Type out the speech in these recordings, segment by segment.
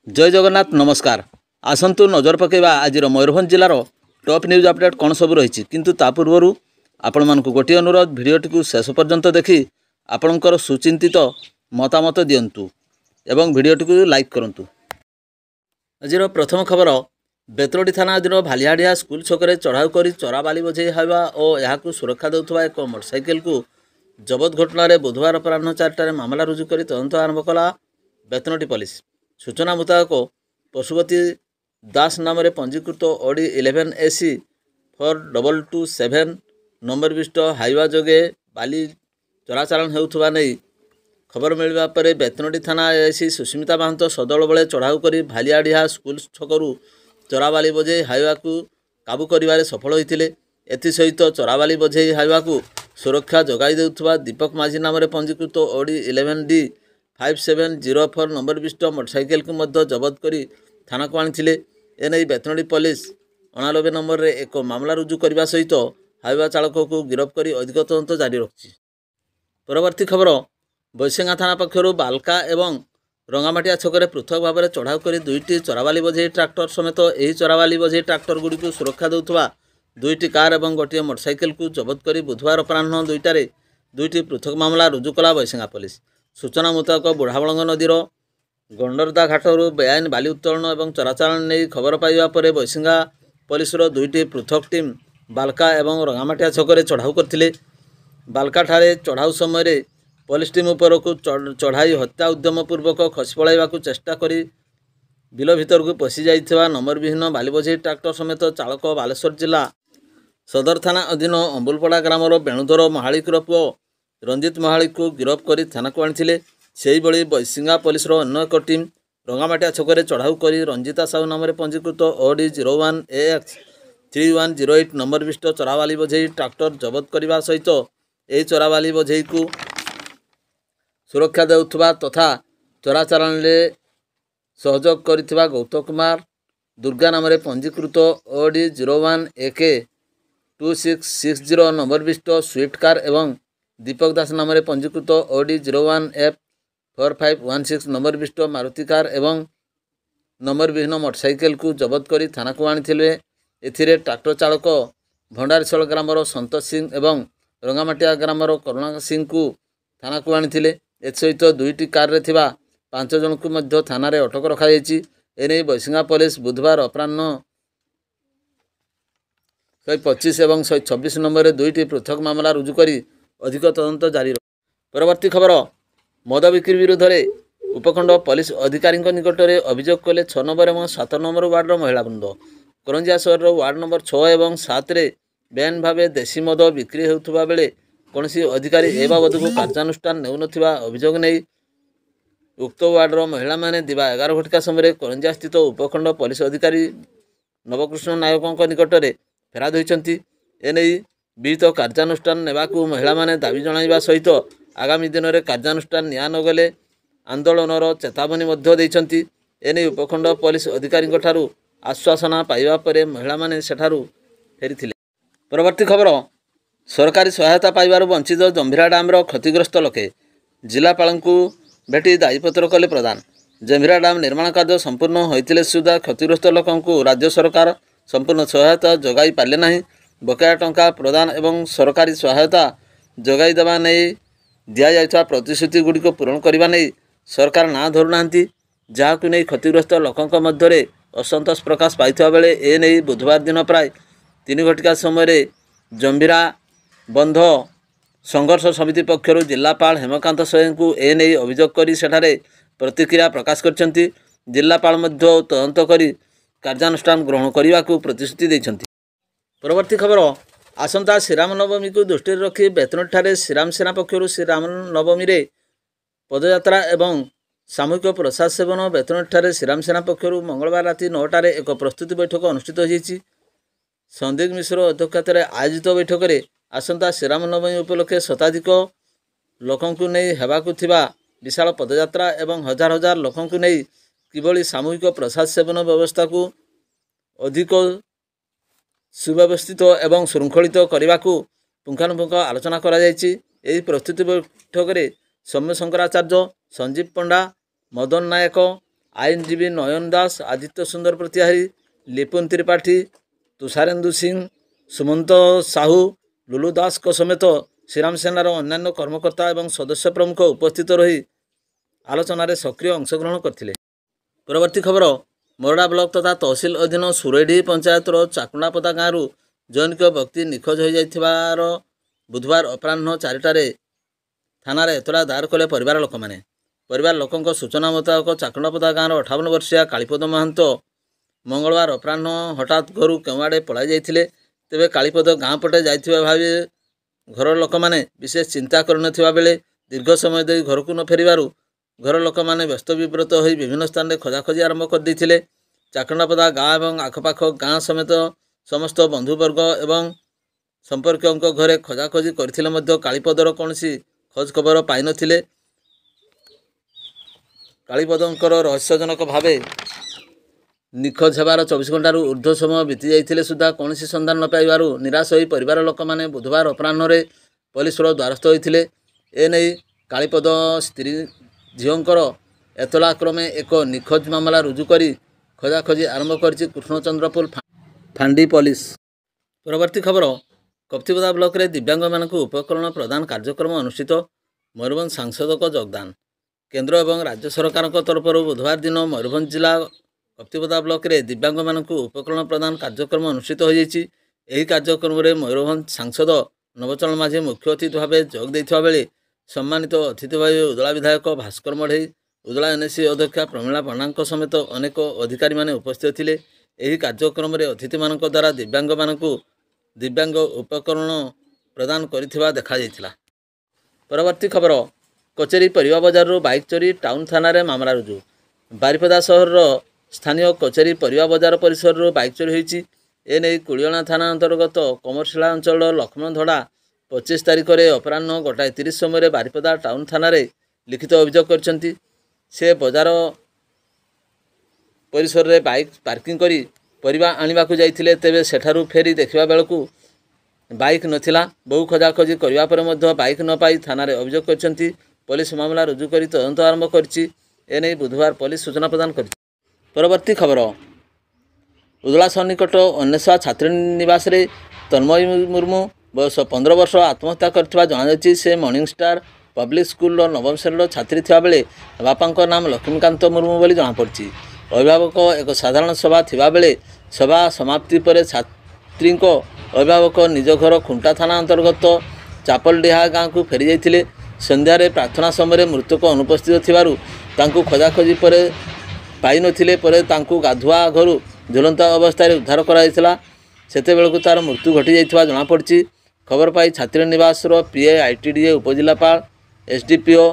जय जगन्नाथ नमस्कार। आसंतु नजर पकेबा आज मयूरभंज जिलार टॉप न्यूज अपडेट कौन सब रही किंतु ता पूर्व आपण मानक गोटे अनुरोध भिडियोटी को शेष पर्यंत देखि आपणकर सुचिंतित मतामत दिंतु एवं भिडियोटी को लाइक करूँ। आज प्रथम खबर बेतरडी थाना अधीन भालिहाडिया स्कूल छकरे चढ़ाऊ कर चोरा बाली बोझे हावा और यहाँ सुरक्षा देउथबा एक मोटरसाइकेल को जबत घटन बुधवार अपराह 4टार मामला रुजु कर तदंत आरंभ कला बेतनटी पुलिस। सूचना मुताबक पशुपति दास नाम पंजीकृत ऑडी 11 AC 4227 नंबर विशिष्ट हाइवा जोगे बाली चलाचलन होउथबा नै खबर मिलवा पर बेतनटी थाना एसी सुस्मिता महंत सदल बेले चढ़ाऊ कर भालिहाडिया स्कूल छकरू चोराबाली बोझे हाइवा को काबू करिवारे सफल होइतिले। एथिसहित चोराबाली बोझे हाइवा को सुरक्षा जोगाई देउथबा दीपक माझी नाम पंजीकृत ऑडी 11D 5704 नंबर विशिष्ट मोटरसाइकेल को मध्य जबत कर थाना को आनी। एने बेतनटी पुलिस 89 नंबर रे एक मामला रुजु करने सहित हाइवा चालक को गिरफ्त कर अधिक तदंत जारी रखी। परवर्ती खबर बैसेंगा थाना पक्षर बालका एवं रंगामाटिया छकरे पृथक भाव में चढ़ाऊ कर दुईटी चोराबाली बोझे ट्राक्टर समेत यही चोराबाली बोझे ट्राक्टर गुड़ी को सुरक्षा देउथबा दुईटी कार और गोटे मोटरसाइकेल को जबत कर बुधवार अपराह 2टार दुईटी पृथक मामला रुजु कला बैसेंगा पुलिस। सूचना मुताबक बुढ़ाबलंग नदीर गंडरदा घाटू बेआईन बाली उत्तोलन और चोराचालान नहीं खबर पाइबा पर बैसेंगा पुलिस दुईटी पृथक टीम बालका और रंगामाटिया छकरे चढ़ाऊ करथिले। बालका ठारे चढ़ाऊ समय पुलिस टीम उपर को चढ़ाई हत्या उद्यम पूर्वक खसी पलाइबा चेष्टा करी बिल भितर को पशि जाइथिबा नंबर विहीन बाली बोझे ट्राक्टर समेत चालक बालेश्वर जिला सदर थाना अधीन अंबुलपड़ा ग्रामर बेणुधर महालिकर पुओ रंजित महाली को गिरफ्त कर थाना को आनी। से भली बैसिंगा पुलिस अन्य एक टीम रंगामाटिया छकरे चढ़ाऊ कर रंजिता साहू नाम पंजीकृत ऑडी 01 AX 3108 नंबर विशिष्ट चोराबाली बोझे ट्राक्टर जबत करने सहित यही चोराबाली बोझे को सुरक्षा देउथबा तथा चोराचालान सहयोग करिथिबा गौतम कुमार दुर्गा नाम पंजीकृत ऑडी 01 AK 2660 नंबर विशिष्ट स्विफ्ट कार एवं दीपक दास नाम पंजीकृत ऑडी 01 F 4516 नंबर विशिष्ट मारुति कार एवं नंबर विहीन मोटरसाइकेल को जबत कर थाना को आनी। एथिरे ट्राक्टर चालक भंडारीशल ग्रामर संतोष सिंह एवं रंगामाटिया ग्रामर करुणा सिंह को थाना को आनी। एसहित दुईटी कार रे थिबा 5 जन को मध्य थाना रे अटक रखा जायछि। एने बैसिंगा पुलिस बुधवार अपराह्न 125 और 126 नंबर दुईटी पृथक मामला रुजु करी अधिक तदंत जारी। परवर्ती खबर मद बिक्री विरोध में उपखंड पुलिस अधिकारी निकट में अभियोग कले 6 नंबर और 7 नंबर वार्डर महिला वृंद। करंजिया सहर वार्ड नंबर 6 और 7 रे बेआईन भाव देशी मद बिक्री होउथबा बेले कौन अधिकारी ए बाबद को कार्यानुष्ठान नेउनथिबा अभियोग नहीं उक्त वार्डर महिला माने दिवा 11 घटिका समय करंजिया स्थित उपखंड पुलिस अधिकारी नवकृष्ण नायक निकट में फेराद होइछंती। एने विहित कार्यानुष्ठान नेबाकू महिला माने दाबी जणाइबा सहित आगामी दिन में कार्यानुष्ठान निया नगले आंदोलनर चेतावनी मध्य देइछंती। एने उपखंड पुलिस अधिकारी ठारू आश्वासना पाइबा पर महिला माने सेठारू फेरिथिले। परवर्ती खबर सरकारी सहायता पाइबार वंचित जंभीरा डाम्र क्षतिग्रस्त लोके जिलापाल को भेटी दायीपत्र कले प्रदान। जंभीरा डाम निर्माण कार्य संपूर्ण होइतिले सुधा क्षतिग्रस्त लोकंकु राज्य सरकार संपूर्ण सहायता जोगाई पाले नहीं। बकाया टंका प्रदान एवं सरकारी सहायता जोगाई देवा नहीं दिया जाइथा प्रतिश्रुति गुड़िक पूरण करने नहीं सरकार ना धरुना जहां नहीं क्षतिग्रस्त लोकों मध्य असंतोष प्रकाश पाइथिबा बेले ए नहीं बुधवार दिन प्राय 3 घटिका समय जंभीरा बंध संघर्ष समिति पक्षर जिलापाल हेमकांत स्वयं को ए नहीं अभियोग करी सेठारे प्रतिक्रिया प्रकाश करछंती। जिलापाल मध्य तदंत करी कार्यानुष्ठान ग्रहण करने को प्रतिश्रुति देछंती। परवर्ती खबर आसंता श्रीराम नवमी को दृष्टि रखी बेतनटी ठारे श्रीराम सेना पक्षर श्रीराम नवमी रे पदयात्रा एवं सामूहिक प्रसाद सेवन बेतनटी ठारे श्रीराम सेना पक्षर मंगलवार राति 9टार एक प्रस्तुति बैठक अनुष्ठित होइछि। संदीप मिश्र अध्यक्षतार आयोजित बैठक में आसंता श्रीराम नवमी उपलक्षे शताधिक लोकंकु नहीं हेबाकु थिबा विशाल पदयात्रा एवं हजार हजार लोकंकु नहीं किभली सामूहिक प्रसाद सेवन व्यवस्था को अधिक सुव्यवस्थित एवं श्रृंखलित करने को पुंखानुपुंख आलोचना करा जायछि। एही प्रस्तुति बैठक में सौम्य शंकराचार्य संजीव पंडा मदन नायक ଆଇନଜୀବୀ ନୟନ ଦାସ, ଆଦିତ୍ୟ ସୁନ୍ଦର ପ୍ରତିହାରୀ, ଲିପୁନ ତ୍ରିପାଠୀ, ତୁଷାରେନ୍ଦୁ ସିଂ, ସୁମନ୍ତ ସାହୁ, ଲୁଲୁ ଦାସଙ୍କ ସମେତ ଶ୍ରୀରାମ ସେନାର ଅନ୍ୟାନ୍ୟ କର୍ମକର୍ତ୍ତା ଏବଂ ସଦସ୍ୟ ପ୍ରମୁଖ ଉପସ୍ଥିତ ରହି ଆଲୋଚନାରେ ସକ୍ରିୟ ଅଂଶଗ୍ରହଣ କରିଥିଲେ। ପରବର୍ତ୍ତୀ ଖବର, ମୋରଡ଼ା ବ୍ଲକ ତଥା ତହସିଲ ଅଧୀନ ସୁରେଢି ପଞ୍ଚାୟତର ଚାକୁଣ୍ଡାପଦା ଗାଁରୁ ଜୈନିକ ବ୍ୟକ୍ତି ନିଖୋଜ ହୋଇଯାଇଥିବାର ବୁଧବାର ଅପରାହ୍ନ 4ଟାରେ ଥାନାରେ ଏତଲା ଦାୟର କଲେ ପରିବାର ଲୋକମାନେ। ପରିବାର ଲୋକଙ୍କ ସୂଚନା ମୁତାବକ ଚାକୁଣ୍ଡାପଦା ଗାଁର 58 ବର୍ଷିଆ କାଳୀପଦ ମହାନ୍ତ ମଙ୍ଗଳବାର ଅପରାହ୍ନ ହଠାତ୍ ଘରୁ କେଉଁଆଡ଼େ ପଳାଇ ଯାଇଥିଲେ। ତେବେ କାଳୀପଦ ଗାଁ ପଟେ ଯାଇଥିବା ଭାବି ଘର ଲୋକମାନେ ବିଶେଷ ଚିନ୍ତା କରିନଥିବା ବେଳେ ଦୀର୍ଘ ସମୟ ଧରି ଘରକୁ ନ ଫେରିବାରୁ ଘର ଲୋକମାନେ ବ୍ୟସ୍ତ ବିବ୍ରତ ହୋଇ ବିଭିନ୍ନ ସ୍ଥାନରେ ଖୋଜାଖୋଜି ଆରମ୍ଭ କରିଦେଇଥିଲେ। ଚାକୁଣ୍ଡାପଦା ଗାଁ ଏବଂ ଆଖପାଖ ଗାଁ ସମେତ ସମସ୍ତ ବନ୍ଧୁବର୍ଗ ଏବଂ ସମ୍ପର୍କୀୟଙ୍କ ଘରେ ଖୋଜାଖୋଜି କରିଥିଲେ ମଧ୍ୟ କାଳୀପଦର କୌଣସି ଖୋଜ ଖବର ପାଇନଥିଲେ। କାଳୀପଦଙ୍କର ରହସ୍ୟଜନକ ଭାବେ ନିଖୋଜ ହେବାର 24 ଘଣ୍ଟାରୁ ଉର୍ଦ୍ଧ୍ୱ ସମୟ ବିତି ଯାଇଥିଲେ ସୁଦ୍ଧା କୌଣସି ସନ୍ଧାନ ନ ପାଇବାରୁ ନିରାଶ ହୋଇ ପରିବାର ଲୋକମାନେ ବୁଧବାର ଅପରାହ୍ନରେ ପୋଲିସର ଦ୍ୱାରସ୍ଥ ହୋଇଥିଲେ। ଏନେଇ କାଳୀପଦ ସ୍ତ୍ରୀ ଝିଅଙ୍କର ଏତଲା କ୍ରମେ ଏକ ନିଖୋଜ ମାମଲା ରୁଜୁ କରି ଖୋଜାଖୋଜି ଆରମ୍ଭ କରିଛି କୃଷ୍ଣଚନ୍ଦ୍ରପୁର ଫାଣ୍ଡି ପୋଲିସ। ପରବର୍ତ୍ତୀ ଖବର, କପ୍ତିପଦା ବ୍ଲକରେ ଦିବ୍ୟାଙ୍ଗମାନଙ୍କୁ ଉପକରଣ ପ୍ରଦାନ କାର୍ଯ୍ୟକ୍ରମ ଅନୁଷ୍ଠିତ। ମୟୂରଭଞ୍ଜ ସାଂସଦଙ୍କ ଯୋଗଦାନ। କେନ୍ଦ୍ର ଏବଂ ରାଜ୍ୟ ସରକାରଙ୍କ ତରଫରୁ ବୁଧବାର ଦିନ ମୟୂରଭଞ୍ଜ ଜିଲ୍ଲା କପ୍ତିପଦା ବ୍ଲକରେ ଦିବ୍ୟାଙ୍ଗମାନଙ୍କୁ ଉପକରଣ ପ୍ରଦାନ କାର୍ଯ୍ୟକ୍ରମ ଅନୁଷ୍ଠିତ ହୋଇଯାଇଛି। ଏହି କାର୍ଯ୍ୟକ୍ରମରେ ମୟୂରଭଞ୍ଜ ସାଂସଦ ନବଚରଣ ମାଝୀ ମୁଖ୍ୟ ଅତିଥି ଭାବେ ଯୋଗ ଦେଇଥିବା ବେଳେ ସମ୍ମାନିତ ଅତିଥି ଭାବେ ଉଦଳା ବିଧାୟକ ଭାସ୍କର ମଢେଇ, ଉଦଳା ଏନ୍ଏସି ଅଧ୍ୟକ୍ଷା ପ୍ରମିଳା ପଣ୍ଡାଙ୍କ ସମେତ ଅନେକ ଅଧିକାରୀମାନେ ଉପସ୍ଥିତ ଥିଲେ। ଏହି କାର୍ଯ୍ୟକ୍ରମରେ ଅତିଥିମାନଙ୍କ ଦ୍ୱାରା ଦିବ୍ୟାଙ୍ଗମାନଙ୍କୁ ଦିବ୍ୟାଙ୍ଗ ଉପକରଣ ପ୍ରଦାନ କରିଥିବା ଦେଖାଯାଇଥିଲା। ପରବର୍ତ୍ତୀ ଖବର, କଚେରୀ ପରିବା ବଜାରରୁ ବାଇକ୍ ଚୋରି, ଟାଉନ ଥାନାରେ ମାମଲା ରୁଜୁ। ବାରିପଦା ସହରର ସ୍ଥାନୀୟ କଚେରୀ ପରିବା ବଜାର ପରିସରରୁ ବାଇକ୍ ଚୋରି ହୋଇଛି। ଏନେଇ କୁଳିଅଣା ଥାନା ଅନ୍ତର୍ଗତ କମରଶିଳା ଅଞ୍ଚଳର ଲକ୍ଷ୍ମଣ ଧଡ଼ା 25 ତାରିଖରେ ଅପରାହ୍ନ 1:30 ସମୟରେ ବାରିପଦା ଟାଉନ ଥାନାରେ ଲିଖିତ ଅଭିଯୋଗ କରିଛନ୍ତି। ସେ ବଜାର ପରିସରରେ ବାଇକ୍ ପାର୍କିଂ କରି ପରିବା ଆଣିବାକୁ ଯାଇଥିଲେ। ତେବେ ସେଠାରୁ ଫେରି ଦେଖିବା ବେଳକୁ ବାଇକ୍ ନଥିଲା। ବହୁ ଖୋଜାଖୋଜି କରିବା ପରେ ମଧ୍ୟ ବାଇକ୍ ନ ପାଇ ଥାନାରେ ଅଭିଯୋଗ କରିଛନ୍ତି। ପୋଲିସ ମାମଲା ରୁଜୁ କରି ତଦନ୍ତ ଆରମ୍ଭ କରିଛି। ଏନେଇ ବୁଧବାର ପୋଲିସ ସୂଚନା ପ୍ରଦାନ କରିଛି। ପରବର୍ତ୍ତୀ ଖବର, ଉଦଳା ସନ୍ନିକଟ ଅନ୍ୱେଷା ଛାତ୍ରୀ ନିବାସରେ ତନ୍ମୟୀ ମୁର୍ମୁ ବୟସ 15 ବର୍ଷ ଆତ୍ମହତ୍ୟା କରିଥିବା ଜଣାଯାଇଛି। ସେ ମର୍ଣ୍ଣିଂ ଷ୍ଟାର ପବ୍ଲିକ୍ ସ୍କୁଲର 9ମ ଶ୍ରେଣୀର ଛାତ୍ରୀ ଥିବାବେଳେ ବାପାଙ୍କ ନାମ ଲକ୍ଷ୍ମୀକାନ୍ତ ମୁର୍ମୁ ବୋଲି ଜଣାପଡ଼ିଛି। ଅଭିଭାବକ ଏକ ସାଧାରଣ ସଭା ଥିବାବେଳେ ସଭା ସମାପ୍ତି ପରେ ଛାତ୍ରୀଙ୍କ ଅଭିଭାବକ ନିଜ ଘର ଖୁଣ୍ଟା ଥାନା ଅନ୍ତର୍ଗତ ଚାପଲଡିହା ଗାଁକୁ ଫେରିଯାଇଥିଲେ। ସନ୍ଧ୍ୟାରେ ପ୍ରାର୍ଥନା ସମୟରେ ମୃତକ ଅନୁପସ୍ଥିତ ଥିବାରୁ ତାଙ୍କୁ ଖୋଜାଖୋଜି ପରେ ପାଇନଥିଲେ। ପରେ ତାଙ୍କୁ ଗାଧୁଆ ଘରୁ ଝୁଲନ୍ତା ଅବସ୍ଥାରେ ଉଦ୍ଧାର କରାଯାଇଥିଲା। ସେତେବେଳକୁ ତାର ମୃତ୍ୟୁ ଘଟିଯାଇଥିବା ଜଣାପଡ଼ିଛି। ଖବର ପାଇ ଛାତ୍ରୀ ନିବାସର ପିଏ, ଆଇଟିଡିଏ, ଉପଜିଲ୍ଲାପାଳ, ଏସ୍ଡିପିଓ,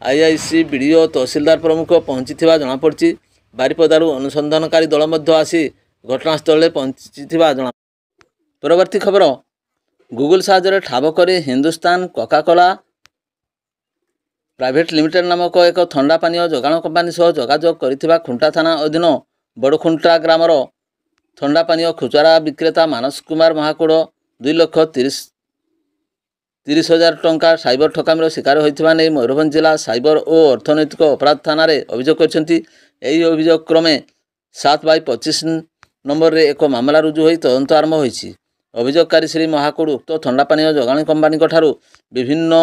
ଆଇଆଇସି, ବିଡିଓ, ତହସିଲଦାର ପ୍ରମୁଖ ପହଞ୍ଚିଥିବା ଜଣାପଡ଼ିଛି। ବାରିପଦାରୁ ଅନୁସନ୍ଧାନକାରୀ ଦଳ ମଧ୍ୟ ଆସି ଘଟଣାସ୍ଥଳରେ ପହଞ୍ଚିଥିବା ଜଣା। ପରବର୍ତ୍ତୀ ଖବର, ଗୁଗୁଲ ସାହାଯ୍ୟରେ ଠାବ କରି ହିନ୍ଦୁସ୍ତାନ କୋକାକୋଲା ପ୍ରାଇଭେଟ ଲିମିଟେଡ୍ ନାମକ ଏକ ଥଣ୍ଡା ପାନୀୟ ଯୋଗାଣ କମ୍ପାନୀ ସହ ଯୋଗାଯୋଗ କରିଥିବା ଖୁଣ୍ଟା ଥାନା ଅଧୀନ ବଡ଼ଖୁଣ୍ଟା ଗ୍ରାମର ଥଣ୍ଡା ପାନୀୟ ଖୁଚୁରା ବିକ୍ରେତା ମାନସ କୁମାର ମହାକୁଡ଼ 2,30,000 ଟଙ୍କା ସାଇବର ଠକାମିର ଶିକାର ହୋଇଥିବା ନେଇ ମୟୂରଭଞ୍ଜ ଜିଲ୍ଲା ସାଇବର ଓ ଅର୍ଥନୈତିକ ଅପରାଧ ଥାନାରେ ଅଭିଯୋଗ କରିଛନ୍ତି। ଏହି ଅଭିଯୋଗ କ୍ରମେ 7/25 ନମ୍ବରରେ ଏକ ମାମଲା ରୁଜୁ ହୋଇ ତଦନ୍ତ ଆରମ୍ଭ ହୋଇଛି। ଅଭିଯୋଗକାରୀ ଶ୍ରୀ ମହାକୁଡ଼ ଉକ୍ତ ଥଣ୍ଡା ପାନୀୟ ଯୋଗାଣ କମ୍ପାନୀଙ୍କଠାରୁ ବିଭିନ୍ନ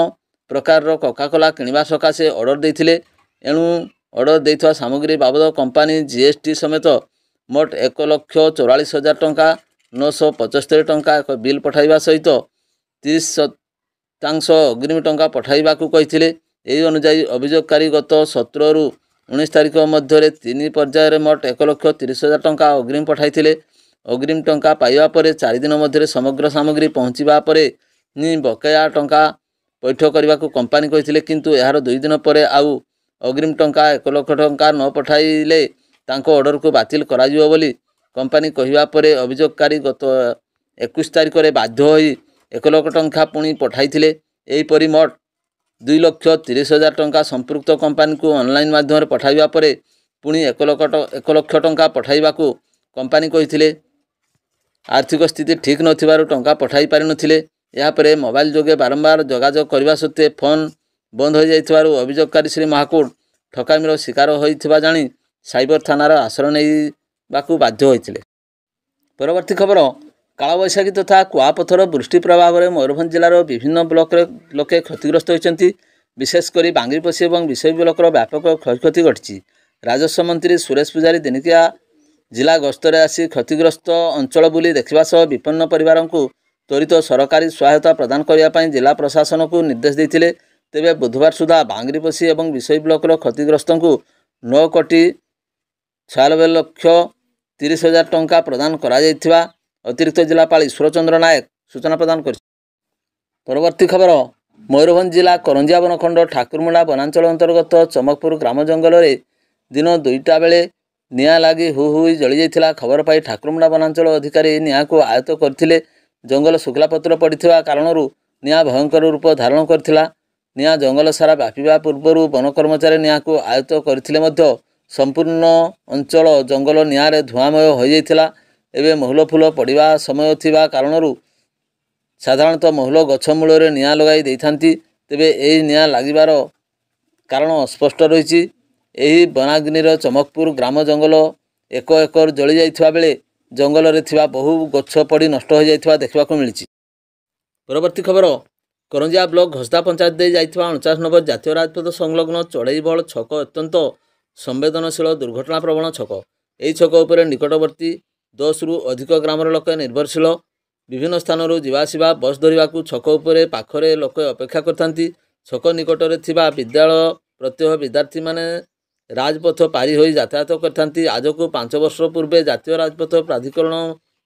ପ୍ରକାରର କୋକାକୋଲା କିଣିବା ସକାଶେ ଅର୍ଡ଼ର ଦେଇଥିଲେ। ଏଣୁ ଅର୍ଡ଼ର ଦେଇଥିବା ସାମଗ୍ରୀ ବାବଦ କମ୍ପାନୀ ଜିଏସ୍ଟି ସମେତ ମୋଟ 1,44,000 ଟଙ୍କା 975 ଟଙ୍କା ଏକ ବିଲ୍ ପଠାଇବା ସହିତ 30% ଅଗ୍ରିମ ଟଙ୍କା ପଠାଇବାକୁ କହିଥିଲେ। ଏହି ଅନୁଯାୟୀ ଅଭିଯୋଗକାରୀ ଗତ 17ରୁ 19 ତାରିଖ ମଧ୍ୟରେ 3 ପର୍ଯ୍ୟାୟରେ ମୋଟ 1,30,000 ଟଙ୍କା ଅଗ୍ରିମ ପଠାଇଥିଲେ। ଅଗ୍ରିମ ଟଙ୍କା ପାଇବା ପରେ 4 ଦିନ ମଧ୍ୟରେ ସମଗ୍ର ସାମଗ୍ରୀ ପହଞ୍ଚିବା ପରେ ବକେୟା ଟଙ୍କା ପୈଠ କରିବାକୁ କମ୍ପାନୀ କହିଥିଲେ। କିନ୍ତୁ ଏହାର 2 ଦିନ ପରେ ଆଉ ଅଗ୍ରିମ ଟଙ୍କା 1 ଲକ୍ଷ ଟଙ୍କା ନ ପଠାଇଲେ ତାଙ୍କ ଅର୍ଡ଼ରକୁ ବାତିଲ କରାଯିବ ବୋଲି କମ୍ପାନୀ କହିବା ପରେ ଅଭିଯୋଗକାରୀ ଗତ 21 ତାରିଖରେ ବାଧ୍ୟ ହୋଇ 1 ଲକ୍ଷ ଟଙ୍କା ପୁଣି ପଠାଇଥିଲେ। ଏହିପରି ମୋଟ 2,30,000 ଟଙ୍କା ସମ୍ପୃକ୍ତ କମ୍ପାନୀକୁ ଅନଲାଇନ୍ ମାଧ୍ୟମରେ ପଠାଇବା ପରେ ପୁଣି 1 ଲକ୍ଷ ଟଙ୍କା ପଠାଇବାକୁ କମ୍ପାନୀ କହିଥିଲେ। ଆର୍ଥିକ ସ୍ଥିତି ଠିକ୍ ନଥିବାରୁ ଟଙ୍କା ପଠାଇ ପାରିନଥିଲେ। ଏହାପରେ ମୋବାଇଲ ଯୋଗେ ବାରମ୍ବାର ଯୋଗାଯୋଗ କରିବା ସତ୍ତ୍ୱେ ଫୋନ୍ ବନ୍ଦ ହୋଇଯାଇଥିବାରୁ ଅଭିଯୋଗକାରୀ ଶ୍ରୀ ମହାକୁଡ଼ ଠକାମିର ଶିକାର ହୋଇଥିବା ଜାଣି ସାଇବର ଥାନାର ଆଶ୍ରୟ ନେବାକୁ ବାଧ୍ୟ ହୋଇଥିଲେ। ପରବର୍ତ୍ତୀ ଖବର, କାଳବୈଶାଖୀ ତଥା କୁଆପଥର ବୃଷ୍ଟି ପ୍ରଭାବରେ ମୟୂରଭଞ୍ଜ ଜିଲ୍ଲାର ବିଭିନ୍ନ ବ୍ଲକରେ ଲୋକେ କ୍ଷତିଗ୍ରସ୍ତ ହୋଇଛନ୍ତି। ବିଶେଷ କରି ବାଙ୍ଗିରିପୋଷି ଏବଂ ବିଷୋଇ ବ୍ଲକର ବ୍ୟାପକ କ୍ଷୟକ୍ଷତି ଘଟିଛି। ରାଜସ୍ୱ ମନ୍ତ୍ରୀ ସୁରେଶ ପୂଜାରୀ ଦିନିକିଆ ଜିଲ୍ଲା ଗସ୍ତରେ ଆସି କ୍ଷତିଗ୍ରସ୍ତ ଅଞ୍ଚଳ ବୁଲି ଦେଖିବା ସହ ବିପନ୍ନ ପରିବାରଙ୍କୁ ତ୍ୱରିତ ସରକାରୀ ସହାୟତା ପ୍ରଦାନ କରିବା ପାଇଁ ଜିଲ୍ଲା ପ୍ରଶାସନକୁ ନିର୍ଦ୍ଦେଶ ଦେଇଥିଲେ। ତେବେ ବୁଧବାର ସୁଦ୍ଧା ବାଙ୍ଗିରିପୋଷି ଏବଂ ବିଷୋଇ ବ୍ଲକର କ୍ଷତିଗ୍ରସ୍ତଙ୍କୁ 9,96,30,000 ଟଙ୍କା ପ୍ରଦାନ କରାଯାଇଥିବା ଅତିରିକ୍ତ ଜିଲ୍ଲାପାଳ ଈଶ୍ୱରଚନ୍ଦ୍ର ନାୟକ ସୂଚନା ପ୍ରଦାନ କରିଛନ୍ତି। ପରବର୍ତ୍ତୀ ଖବର, ମୟୂରଭଞ୍ଜ ଜିଲ୍ଲା କରଞ୍ଜିଆ ବନଖଣ୍ଡ ଠାକୁରମୁଣ୍ଡା ବନାଞ୍ଚଳ ଅନ୍ତର୍ଗତ ଚମକପୁର ଗ୍ରାମ ଜଙ୍ଗଲରେ ଦିନ 2ଟା ବେଳେ ନିଆଁ ଲାଗି ହୁ ହୋଇ ଜଳିଯାଇଥିଲା। ଖବର ପାଇ ଠାକୁରମୁଣ୍ଡା ବନାଞ୍ଚଳ ଅଧିକାରୀ ନିଆଁକୁ ଆୟତ୍ତ କରିଥିଲେ। ଜଙ୍ଗଲ ଶୁଖିଲା ପତ୍ର ପଡ଼ିଥିବା କାରଣରୁ ନିଆଁ ଭୟଙ୍କର ରୂପ ଧାରଣ କରିଥିଲା। ନିଆଁ ଜଙ୍ଗଲ ସାରା ବ୍ୟାପିବା ପୂର୍ବରୁ ବନ କର୍ମଚାରୀ ନିଆଁକୁ ଆୟତ୍ତ କରିଥିଲେ ମଧ୍ୟ ସମ୍ପୂର୍ଣ୍ଣ ଅଞ୍ଚଳ ଜଙ୍ଗଲ ନିଆଁରେ ଧୂଆଁମୟ ହୋଇଯାଇଥିଲା। ଏବେ ମହୁଲ ଫୁଲ ପଡ଼ିବା ସମୟ ଥିବା କାରଣରୁ ସାଧାରଣତଃ ମହୁଲ ଗଛ ମୂଳରେ ନିଆଁ ଲଗାଇ ଦେଇଥାନ୍ତି। ତେବେ ଏହି ନିଆଁ ଲାଗିବାର କାରଣ ଅସ୍ପଷ୍ଟ ରହିଛି। ଏହି ବନାଗ୍ନିର ଚମକପୁର ଗ୍ରାମ ଜଙ୍ଗଲ 1 ଏକର ଜଳିଯାଇଥିବା ବେଳେ ଜଙ୍ଗଲରେ ଥିବା ବହୁ ଗଛ ପଡ଼ି ନଷ୍ଟ ହୋଇଯାଇଥିବା ଦେଖିବାକୁ ମିଳିଛି। ପରବର୍ତ୍ତୀ ଖବର, କରଞ୍ଜିଆ ବ୍ଲକ ଘୋଷଦା ପଞ୍ଚାୟତ ଦେଇ ଯାଇଥିବା 49 ନମ୍ବର ଜାତୀୟ ରାଜପଥ ସଂଲଗ୍ନ ଚଢ଼େଇବଳ ଛକ ଅତ୍ୟନ୍ତ ସମ୍ବେଦନଶୀଳ ଦୁର୍ଘଟଣା ପ୍ରବଣ ଛକ। ଏହି ଛକ ଉପରେ ନିକଟବର୍ତ୍ତୀ 10ରୁ ଅଧିକ ଗ୍ରାମର ଲୋକେ ନିର୍ଭରଶୀଳ। ବିଭିନ୍ନ ସ୍ଥାନରୁ ଯିବା ଆସିବା ବସ୍ ଧରିବାକୁ ଛକ ଉପରେ ପାଖରେ ଲୋକେ ଅପେକ୍ଷା କରିଥାନ୍ତି। ଛକ ନିକଟରେ ଥିବା ବିଦ୍ୟାଳୟ ପ୍ରତ୍ୟହ ବିଦ୍ୟାର୍ଥୀମାନେ ରାଜପଥ ପାରି ହୋଇ ଯାତାୟାତ କରିଥାନ୍ତି। ଆଜକୁ 5 ବର୍ଷ ପୂର୍ବେ ଜାତୀୟ ରାଜପଥ ପ୍ରାଧିକରଣ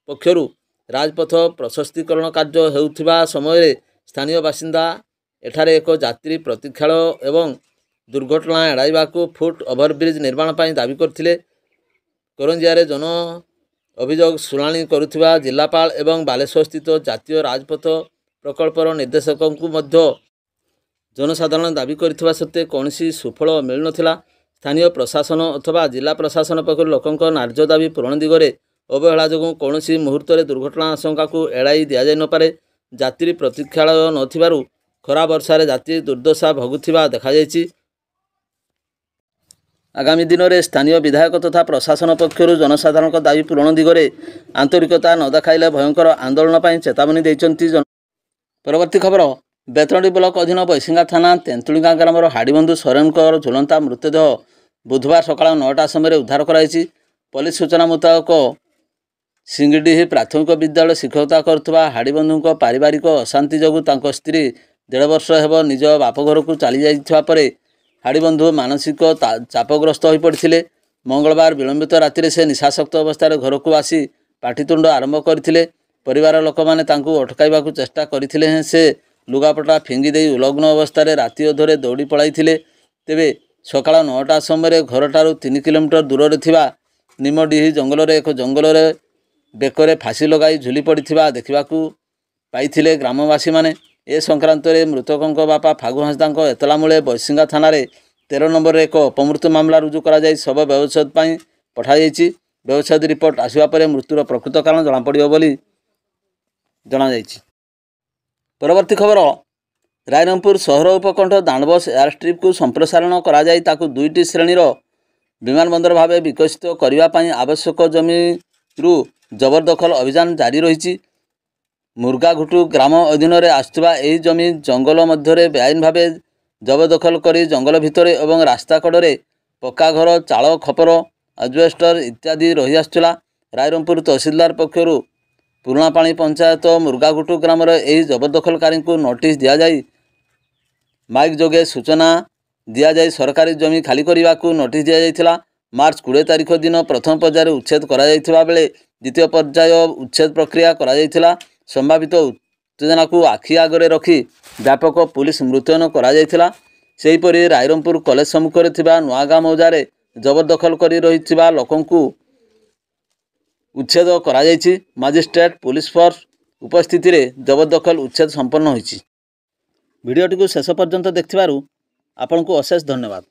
ପକ୍ଷରୁ ରାଜପଥ ପ୍ରଶସ୍ତୀକରଣ କାର୍ଯ୍ୟ ହେଉଥିବା ସମୟରେ ସ୍ଥାନୀୟ ବାସିନ୍ଦା ଏଠାରେ ଏକ ଯାତ୍ରୀ ପ୍ରତୀକ୍ଷାଳୟ ଏବଂ ଦୁର୍ଘଟଣା ଏଡ଼ାଇବାକୁ ଫୁଟ ଓଭରବ୍ରିଜ୍ ନିର୍ମାଣ ପାଇଁ ଦାବି କରିଥିଲେ। କରଞ୍ଜିଆରେ ଜନ ଅଭିଯୋଗ ଶୁଣାଣି କରୁଥିବା ଜିଲ୍ଲାପାଳ ଏବଂ ବାଲେଶ୍ୱରସ୍ଥିତ ଜାତୀୟ ରାଜପଥ ପ୍ରକଳ୍ପର ନିର୍ଦ୍ଦେଶକଙ୍କୁ ମଧ୍ୟ ଜନସାଧାରଣ ଦାବି କରିଥିବା ସତ୍ତ୍ୱେ କୌଣସି ସୁଫଳ ମିଳୁନଥିଲା। ସ୍ଥାନୀୟ ପ୍ରଶାସନ ଅଥବା ଜିଲ୍ଲା ପ୍ରଶାସନ ପକ୍ଷରୁ ଲୋକଙ୍କ ନ୍ୟାଯ୍ୟ ଦାବି ପୂରଣ ଦିଗରେ ଅବହେଳା ଯୋଗୁଁ କୌଣସି ମୁହୂର୍ତ୍ତରେ ଦୁର୍ଘଟଣା ଆଶଙ୍କାକୁ ଏଡ଼ାଇ ଦିଆଯାଇନପାରେ। ଯାତ୍ରୀ ପ୍ରତୀକ୍ଷାଳୟ ନଥିବାରୁ ଖରା ବର୍ଷାରେ ଯାତ୍ରୀ ଦୁର୍ଦ୍ଦଶା ଭୋଗୁଥିବା ଦେଖାଯାଇଛି। ଆଗାମୀ ଦିନରେ ସ୍ଥାନୀୟ ବିଧାୟକ ତଥା ପ୍ରଶାସନ ପକ୍ଷରୁ ଜନସାଧାରଣଙ୍କ ଦାବି ପୂରଣ ଦିଗରେ ଆନ୍ତରିକତା ନ ଦେଖାଇଲେ ଭୟଙ୍କର ଆନ୍ଦୋଳନ ପାଇଁ ଚେତାବନୀ ଦେଇଛନ୍ତି। ପରବର୍ତ୍ତୀ ଖବର, ବେତନଟୀ ବ୍ଲକ ଅଧୀନ ବୈଶିଙ୍ଗା ଥାନା ତେନ୍ତୁଳିଗାଁ ଗ୍ରାମର ହାଡ଼ିବନ୍ଧୁ ସରେନଙ୍କର ଝୁଲନ୍ତା ମୃତଦେହ ବୁଧବାର ସକାଳ 9ଟା ସମୟରେ ଉଦ୍ଧାର କରାଯାଇଛି। ପୋଲିସ ସୂଚନା ମୁତାବକ ସିଙ୍ଗିଡିହି ପ୍ରାଥମିକ ବିଦ୍ୟାଳୟ ଶିକ୍ଷକତା କରୁଥିବା ହାଡ଼ିବନ୍ଧୁଙ୍କ ପାରିବାରିକ ଅଶାନ୍ତି ଯୋଗୁଁ ତାଙ୍କ ସ୍ତ୍ରୀ 1.5 ବର୍ଷ ହେବ ନିଜ ବାପଘରକୁ ଚାଲିଯାଇଥିବା ପରେ ହାଡ଼ିବନ୍ଧୁ ମାନସିକ ଚାପଗ୍ରସ୍ତ ହୋଇପଡ଼ିଥିଲେ। ମଙ୍ଗଳବାର ବିଳମ୍ବିତ ରାତିରେ ସେ ନିଶାସକ୍ତ ଅବସ୍ଥାରେ ଘରକୁ ଆସି ପାଟିତୁଣ୍ଡ ଆରମ୍ଭ କରିଥିଲେ। ପରିବାର ଲୋକମାନେ ତାଙ୍କୁ ଅଟକାଇବାକୁ ଚେଷ୍ଟା କରିଥିଲେ ହେଁ ସେ ଲୁଗାପଟା ଫିଙ୍ଗି ଦେଇ ଉଲଗ୍ନ ଅବସ୍ଥାରେ ରାତି ଅଧରେ ଦୌଡ଼ି ପଳାଇଥିଲେ। ତେବେ ସକାଳ 9ଟା ସମୟରେ ଘରଠାରୁ 3 କିଲୋମିଟର ଦୂରରେ ଥିବା ନିମଡିହି ଜଙ୍ଗଲରେ ଏକ ଜଙ୍ଗଲରେ ବେକରେ ଫାଶୀ ଲଗାଇ ଝୁଲି ପଡ଼ିଥିବା ଦେଖିବାକୁ ପାଇଥିଲେ ଗ୍ରାମବାସୀମାନେ। ଏ ସଂକ୍ରାନ୍ତରେ ମୃତକଙ୍କ ବାପା ଫାଗୁ ହାଁସଦାଙ୍କ ଏତଲା ମୂଳେ ବୈଶିଙ୍ଗା ଥାନାରେ 13 ନମ୍ବରରେ ଏକ ଅପମୃତ୍ୟୁ ମାମଲା ରୁଜୁ କରାଯାଇ ଶବ ବ୍ୟବଚ୍ଛେଦ ପାଇଁ ପଠାଯାଇଛି। ବ୍ୟବଚ୍ଛେଦ ରିପୋର୍ଟ ଆସିବା ପରେ ମୃତ୍ୟୁର ପ୍ରକୃତ କାରଣ ଜଣାପଡ଼ିବ ବୋଲି ଜଣାଯାଇଛି। ପରବର୍ତ୍ତୀ ଖବର, ରାଇରଙ୍ଗପୁର ସହର ଉପକଣ୍ଠ ଦାଣ୍ଡବସ୍ ଏୟାରଷ୍ଟ୍ରିପ୍କୁ ସମ୍ପ୍ରସାରଣ କରାଯାଇ ତାକୁ 2ଟି ଶ୍ରେଣୀର ବିମାନବନ୍ଦର ଭାବେ ବିକଶିତ କରିବା ପାଇଁ ଆବଶ୍ୟକ ଜମିରୁ ଜବରଦଖଲ ଅଭିଯାନ ଜାରି ରହିଛି। ମୁର୍ଗାଘୁଟୁ ଗ୍ରାମ ଅଧୀନରେ ଆସୁଥିବା ଏହି ଜମି ଜଙ୍ଗଲ ମଧ୍ୟରେ ବେଆଇନ ଭାବେ ଜବରଦଖଲ କରି ଜଙ୍ଗଲ ଭିତରେ ଏବଂ ରାସ୍ତା କଡ଼ରେ ପକ୍କା ଘର, ଚାଳ ଖପର, ଆଜବେଷ୍ଟର ଇତ୍ୟାଦି ରହିଆସୁଥିଲା। ରାଇରଙ୍ଗପୁର ତହସିଲଦାର ପକ୍ଷରୁ ପୁରୁଣାପାଣି ପଞ୍ଚାୟତ ମୁର୍ଗାଘୁଟୁ ଗ୍ରାମର ଏହି ଜବରଦଖଲକାରୀଙ୍କୁ ନୋଟିସ୍ ଦିଆଯାଇ ମାଇକ୍ ଯୋଗେ ସୂଚନା ଦିଆଯାଇ ସରକାରୀ ଜମି ଖାଲି କରିବାକୁ ନୋଟିସ୍ ଦିଆଯାଇଥିଲା। ମାର୍ଚ୍ଚ 20 ତାରିଖ ଦିନ ପ୍ରଥମ ପର୍ଯ୍ୟାୟରେ ଉଚ୍ଛେଦ କରାଯାଇଥିବା ବେଳେ ଦ୍ୱିତୀୟ ପର୍ଯ୍ୟାୟ ଉଚ୍ଛେଦ ପ୍ରକ୍ରିୟା କରାଯାଇଥିଲା। ସମ୍ଭାବିତ ଉତ୍ତେଜନାକୁ ଆଖି ଆଗରେ ରଖି ବ୍ୟାପକ ପୁଲିସ ମୁତୟନ କରାଯାଇଥିଲା। ସେହିପରି ରାଇରଙ୍ଗପୁର କଲେଜ ସମ୍ମୁଖରେ ଥିବା ନୂଆଗାଁ ମୌଜାରେ ଜବରଦଖଲ କରି ରହିଥିବା ଲୋକଙ୍କୁ ଉଚ୍ଛେଦ କରାଯାଇଛି। ମାଜିଷ୍ଟ୍ରେଟ ପୁଲିସ ଫୋର୍ସ ଉପସ୍ଥିତିରେ ଜବରଦଖଲ ଉଚ୍ଛେଦ ସମ୍ପନ୍ନ ହୋଇଛି। ଭିଡ଼ିଓଟିକୁ ଶେଷ ପର୍ଯ୍ୟନ୍ତ ଦେଖିଥିବାରୁ ଆପଣଙ୍କୁ ଅଶେଷ ଧନ୍ୟବାଦ।